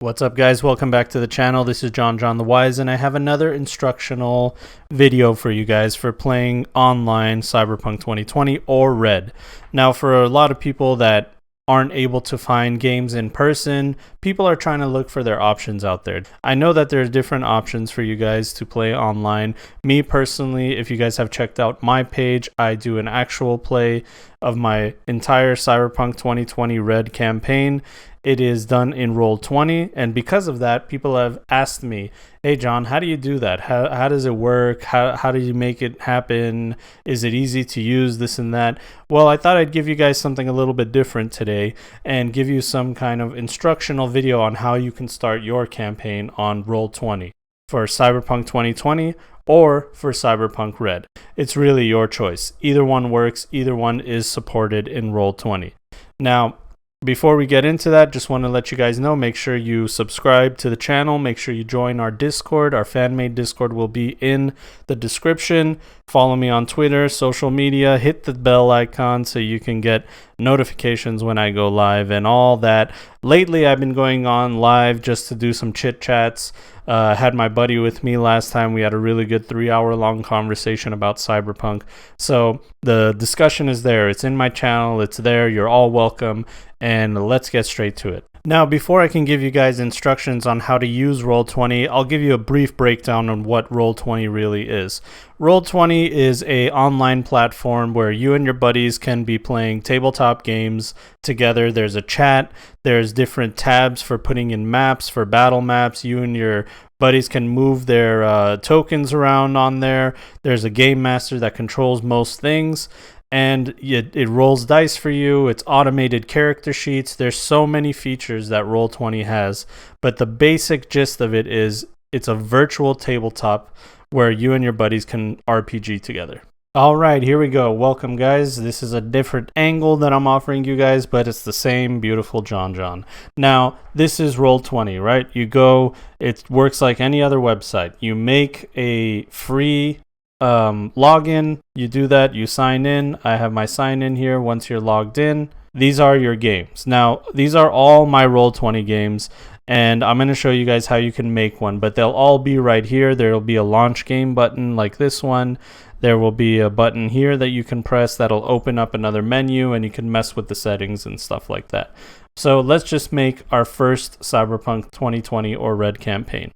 What's up, guys? Welcome back to the channel. This is JonJonTheWise, and I have another instructional video for you guys for playing online Cyberpunk 2020 or Red. Now, for a lot of people that aren't able to find games in person, people are trying to look for their options out there. I know that there's different options for you guys to play online. Me personally, if you guys have checked out my page, I do an actual play of my entire Cyberpunk 2020 Red campaign. It is done in Roll20, and because of that, people have asked me, hey John, how do you do that? How does it work? How do you make it happen? Is it easy to use, this and that? Well, I thought I'd give you guys something a little bit different today and give you some kind of instructional video on how you can start your campaign on Roll20 for Cyberpunk 2020 or for Cyberpunk Red. It's really your choice. Either one works. Either one is supported in Roll20. Now, before we get into that, just want to let you guys know, make sure you subscribe to the channel. Make sure you join our Discord. Our fan-made Discord will be in the description. Follow me on Twitter, social media. Hit the bell icon so you can get notifications when I go live and all that. Lately, I've been going on live just to do some chit-chats. I had my buddy with me last time. We had a really good 3-hour-long conversation about Cyberpunk. So the discussion is there. It's in my channel. It's there. You're all welcome. And let's get straight to it. Now, before I can give you guys instructions on how to use Roll20, I'll give you a brief breakdown on what Roll20 really is. Roll20 is an online platform where you and your buddies can be playing tabletop games together. There's a chat, there's different tabs for putting in maps, for battle maps. You and your buddies can move their tokens around on there. There's a game master that controls most things. And it rolls dice for you. It's automated character sheets. There's so many features that Roll20 has, but the basic gist of it is it's a virtual tabletop where you and your buddies can RPG together. All right, here we go. Welcome, guys. This is a different angle that I'm offering you guys, but it's the same beautiful John. Now, this is Roll20, right? You go, it works like any other website. You make a free login, you do that, you sign in. I have my sign in here. Once you're logged in, these are your games. Now, these are all my Roll20 games, and I'm going to show you guys how you can make one, but they'll all be right here. There will be a launch game button like this one. There will be a button here that you can press that'll open up another menu, and you can mess with the settings and stuff like that. So let's just make our first Cyberpunk 2020 or Red campaign.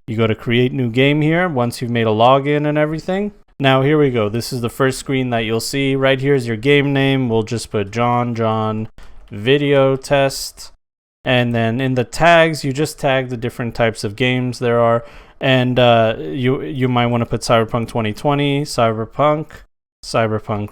You go to create new game here once you've made a login and everything. Now here we go. This is the first screen that you'll see. Right here is your game name. We'll just put John video test. And then in the tags, you just tag the different types of games there are. And you might want to put Cyberpunk 2020, Cyberpunk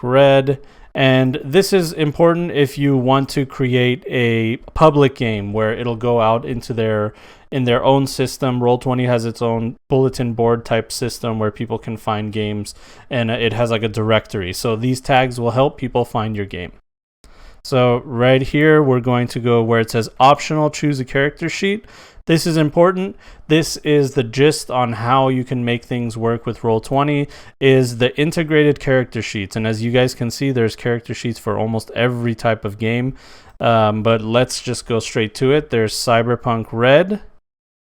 Red. And this is important if you want to create a public game where it'll go out into their own system. Roll20 has its own bulletin board type system where people can find games, and it has like a directory. So these tags will help people find your game. So right here, we're going to go where it says optional, choose a character sheet. This is important. This is the gist on how you can make things work with Roll20 is the integrated character sheets. And as you guys can see, there's character sheets for almost every type of game. But let's just go straight to it. There's Cyberpunk Red.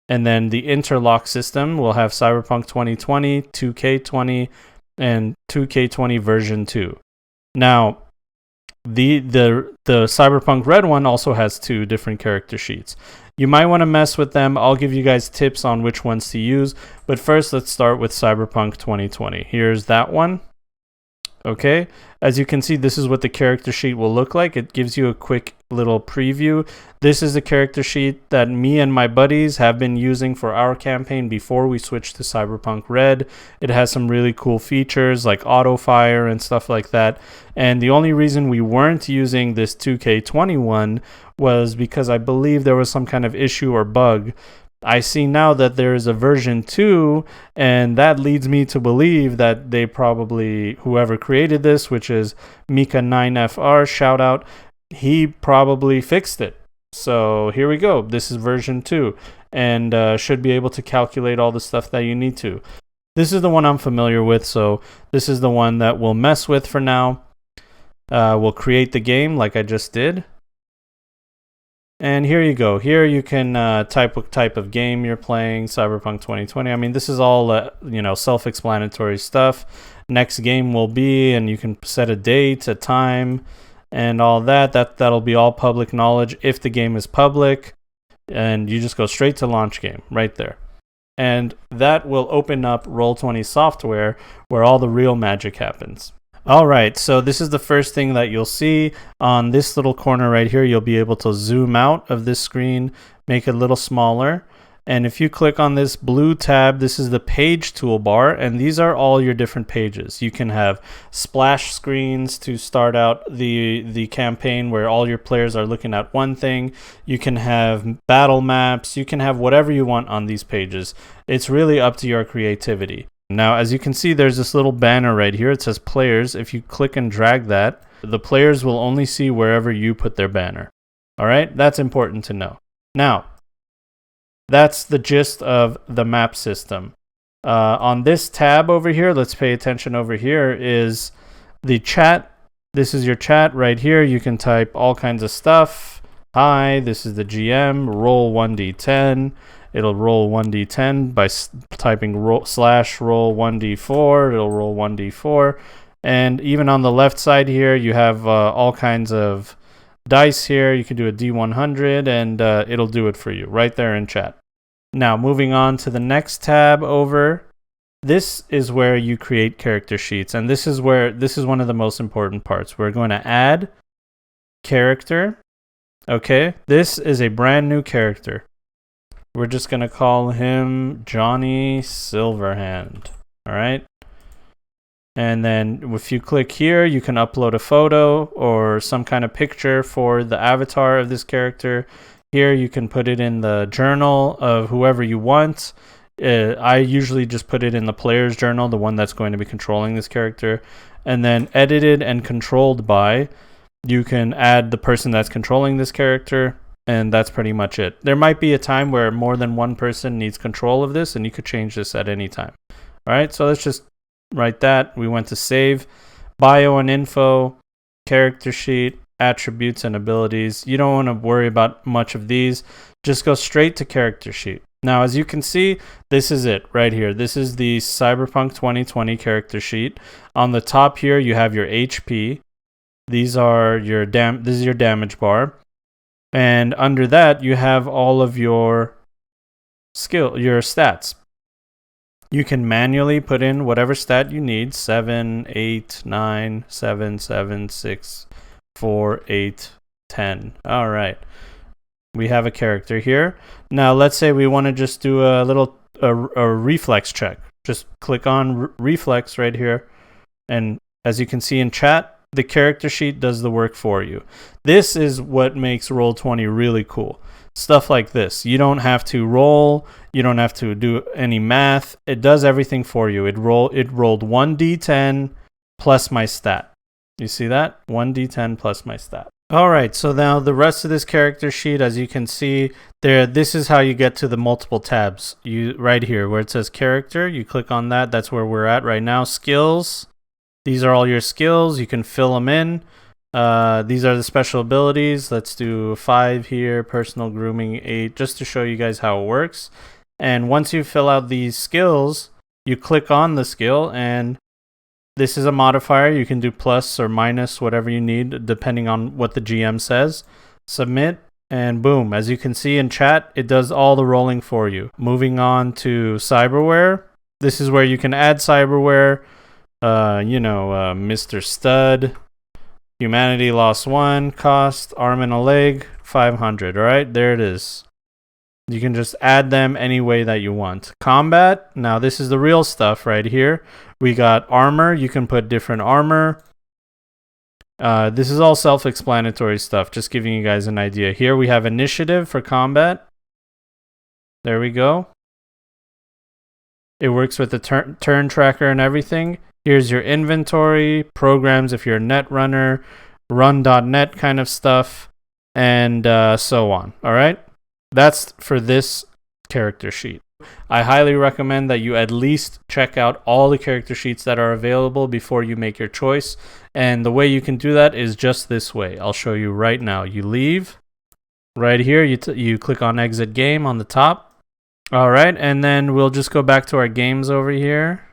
And then the interlock system will have Cyberpunk 2020, 2K20, and 2K20 version 2. Now, the Cyberpunk Red one also has 2 different character sheets. You might want to mess with them. I'll give you guys tips on which ones to use. But first, let's start with Cyberpunk 2020. Here's that one. Okay, as you can see, this is what the character sheet will look like. It gives you a quick little preview. This is the character sheet that me and my buddies have been using for our campaign before we switched to Cyberpunk Red. It has some really cool features like auto fire and stuff like that. And the only reason we weren't using this 2K21 was because I believe there was some kind of issue or bug. I see now that there is a version 2, and that leads me to believe that they probably, whoever created this, which is Mika9FR, shout out, he probably fixed it. So here we go. This is version 2, and should be able to calculate all the stuff that you need to. This is the one I'm familiar with, so this is the one that we'll mess with for now. We'll create the game like I just did. And here you go. Here you can type what type of game you're playing, Cyberpunk 2020. I mean, this is all, self-explanatory stuff. Next game will be, and you can set a date, a time, and all that. That'll be all public knowledge if the game is public. And you just go straight to launch game right there. And that will open up Roll20 software where all the real magic happens. All right, so this is the first thing that you'll see on this little corner right here. You'll be able to zoom out of this screen, make it a little smaller. And if you click on this blue tab, this is the page toolbar, and these are all your different pages. You can have splash screens to start out the campaign where all your players are looking at one thing. You can have battle maps. You can have whatever you want on these pages. It's really up to your creativity. Now, as you can see, there's this little banner right here. It says players. If you click and drag that, the players will only see wherever you put their banner. All right, that's important to know. Now, that's the gist of the map system. On this tab over here, let's pay attention over here, is the chat. This is your chat right here. You can type all kinds of stuff. Hi, this is the GM. Roll 1d10. It'll roll 1d10 by typing /roll1d4. It'll roll 1d4. And even on the left side here, you have all kinds of dice here. You can do a D100, and it'll do it for you right there in chat. Now, moving on to the next tab over. This is where you create character sheets, and this is one of the most important parts. We're going to add character. Okay, this is a brand new character. We're just going to call him Johnny Silverhand. All right. And then if you click here, you can upload a photo or some kind of picture for the avatar of this character. Here you can put it in the journal of whoever you want. I usually just put it in the player's journal, the one that's going to be controlling this character. And then edited and controlled by, you can add the person that's controlling this character. And that's pretty much it. There might be a time where more than one person needs control of this, and you could change this at any time. All right, so let's just write that. We went to save, bio and info, character sheet, attributes and abilities. You don't want to worry about much of these. Just go straight to character sheet. Now, as you can see, this is it right here. This is the Cyberpunk 2020 character sheet. On the top here, you have your HP. This is your damage bar. And under that, you have all of your stats. You can manually put in whatever stat you need. 7, 8, 9, 7, 7, 6, 4, 8, 10. All right. We have a character here. Now, let's say we want to just do a reflex check. Just click on reflex right here. And as you can see in chat, the character sheet does the work for you. This is what makes Roll20 really cool. Stuff like this. You don't have to roll. You don't have to do any math. It does everything for you. It rolled 1d10 plus my stat. You see that? 1d10 plus my stat. All right, so now the rest of this character sheet, as you can see there, this is how you get to the multiple tabs. Right here where it says character, you click on that. That's where we're at right now. Skills. These are all your skills. You can fill them in. These are the special abilities. Let's do 5 here, personal grooming 8, just to show you guys how it works. And once you fill out these skills, you click on the skill, and this is a modifier. You can do plus or minus, whatever you need, depending on what the GM says. Submit, and boom. As you can see in chat, it does all the rolling for you. Moving on to cyberware. This is where you can add cyberware. Mr. Stud, humanity lost 1, cost, arm and a leg, 500. All right, there it is. You can just add them any way that you want. Combat, now this is the real stuff right here. We got armor. You can put different armor. This is all self-explanatory stuff, just giving you guys an idea. Here we have initiative for combat. There we go. It works with the turn tracker and everything. Here's your inventory, programs if you're a net runner, run.net kind of stuff, and so on. All right? That's for this character sheet. I highly recommend that you at least check out all the character sheets that are available before you make your choice. And the way you can do that is just this way. I'll show you right now. You leave, Right here, you click on exit game on the top. All right, and then we'll just go back to our games over here.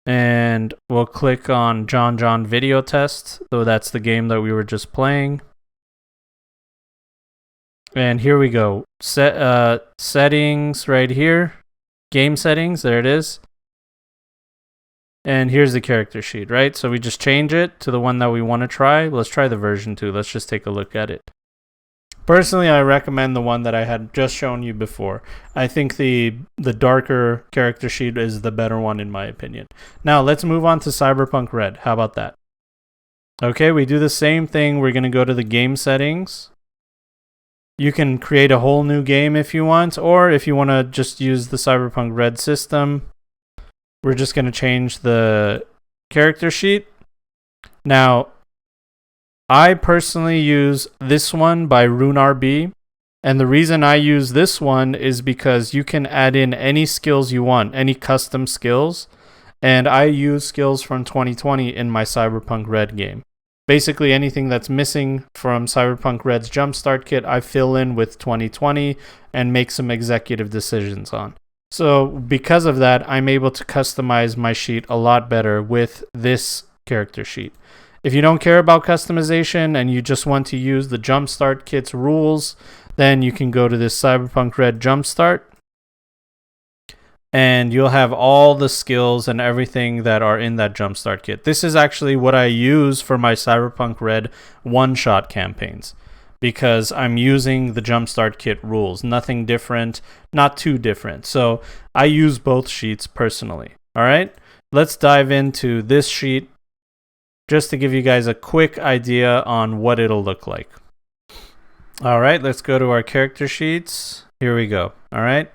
And we'll click on John Video Test, so that's the game that we were just playing. And here we go. Settings right here. Game settings, there it is. And here's the character sheet, right? So we just change it to the one that we want to try. Let's try the version 2. Let's just take a look at it. Personally, I recommend the one that I had just shown you before. I think the darker character sheet is the better one in my opinion. Now, let's move on to Cyberpunk Red. How about that? Okay, we do the same thing. We're going to go to the game settings. You can create a whole new game if you want, or if you want to just use the Cyberpunk Red system, we're just going to change the character sheet. Now, I personally use this one by RuneRB, and the reason I use this one is because you can add in any skills you want, any custom skills, and I use skills from 2020 in my Cyberpunk Red game. Basically anything that's missing from Cyberpunk Red's Jumpstart Kit, I fill in with 2020 and make some executive decisions on. So because of that, I'm able to customize my sheet a lot better with this character sheet. If you don't care about customization and you just want to use the Jumpstart Kit's rules, then you can go to this Cyberpunk Red Jumpstart, and you'll have all the skills and everything that are in that Jumpstart Kit. This is actually what I use for my Cyberpunk Red one-shot campaigns, because I'm using the Jumpstart Kit rules. Nothing different, not too different. So I use both sheets personally. All right, let's dive into this sheet, just to give you guys a quick idea on what it'll look like. All right, let's go to our character sheets. Here we go. All right,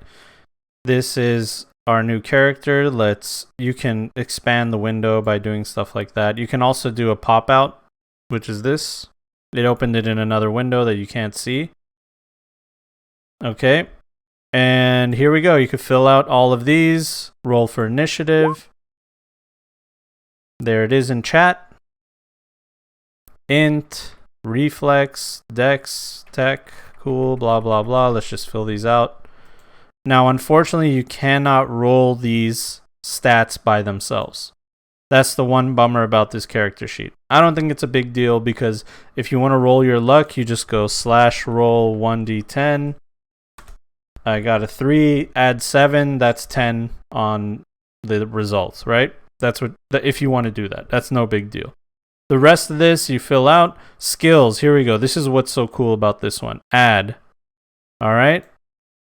this is our new character. You can expand the window by doing stuff like that. You can also do a pop out, which is this. It opened it in another window that you can't see. Okay, and here we go. You could fill out all of these. Roll for initiative. There it is in chat. Int, reflex, dex, tech, cool, blah, blah, blah. Let's just fill these out. Now, unfortunately, you cannot roll these stats by themselves. That's the one bummer about this character sheet. I don't think it's a big deal, because if you want to roll your luck, you just go /roll 1d10. I got a 3, add 7, that's 10 on the results, right? That's what, if you want to do that, that's no big deal. The rest of this, you fill out. Skills, here we go. This is what's so cool about this one. Add. All right.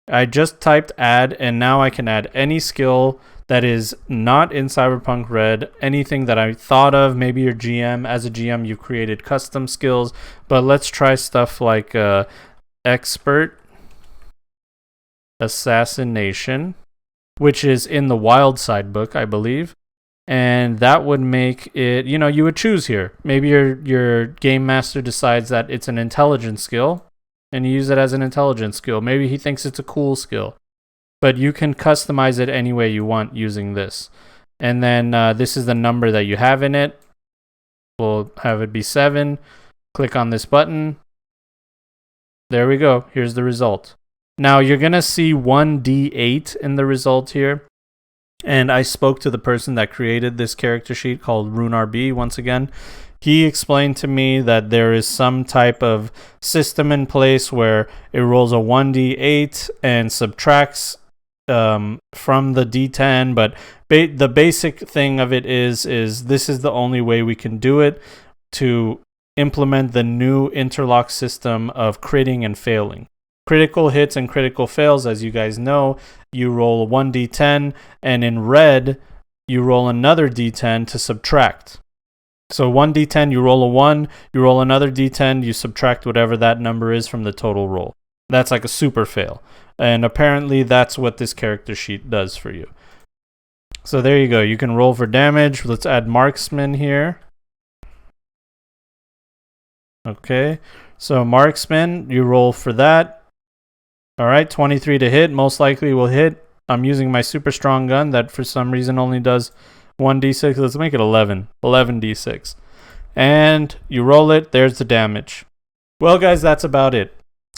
I just typed add, and now I can add any skill that is not in Cyberpunk Red, anything that I thought of. Maybe your GM, as a GM, you've created custom skills, but let's try stuff like expert assassination, which is in the Wild Side book, I believe. And that would make it, you would choose here. Maybe your game master decides that it's an intelligence skill, and you use it as an intelligence skill. Maybe he thinks it's a cool skill, but you can customize it any way you want using this. And then this is the number that you have in it. We'll have it be 7. Click on this button. There we go. Here's the result. Now you're going to see 1d8 in the result here. And I spoke to the person that created this character sheet called RuneRB once again. He explained to me that there is some type of system in place where it rolls a 1d8 and subtracts from the d10. But the basic thing of it is this is the only way we can do it to implement the new interlock system of critting and failing. Critical hits and critical fails, as you guys know, you roll 1d10, and in red, you roll another d10 to subtract. So 1d10, you roll a 1, you roll another d10, you subtract whatever that number is from the total roll. That's like a super fail. And apparently that's what this character sheet does for you. So there you go. You can roll for damage. Let's add marksman here. Okay, so marksman, you roll for that. All right, 23 to hit, most likely will hit. I'm using my super strong gun that for some reason only does 1d6. Let's make it 11. 11d6. And you roll it, there's the damage. Well, guys, that's about it.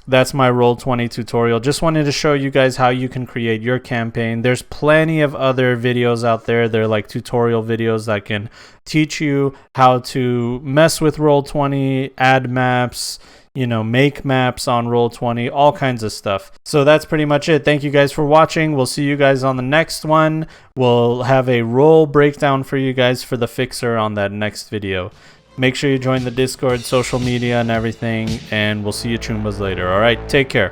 That's my Roll20 tutorial. Just wanted to show you guys how you can create your campaign. There's plenty of other videos out there. They're like tutorial videos that can teach you how to mess with Roll20, add maps, make maps on Roll20, all kinds of stuff. So that's pretty much it. Thank you guys for watching. We'll see you guys on the next one. We'll have a roll breakdown for you guys for the fixer on that next video. Make sure you join the Discord, social media, and everything, and we'll see you Chumbas later. All right, take care.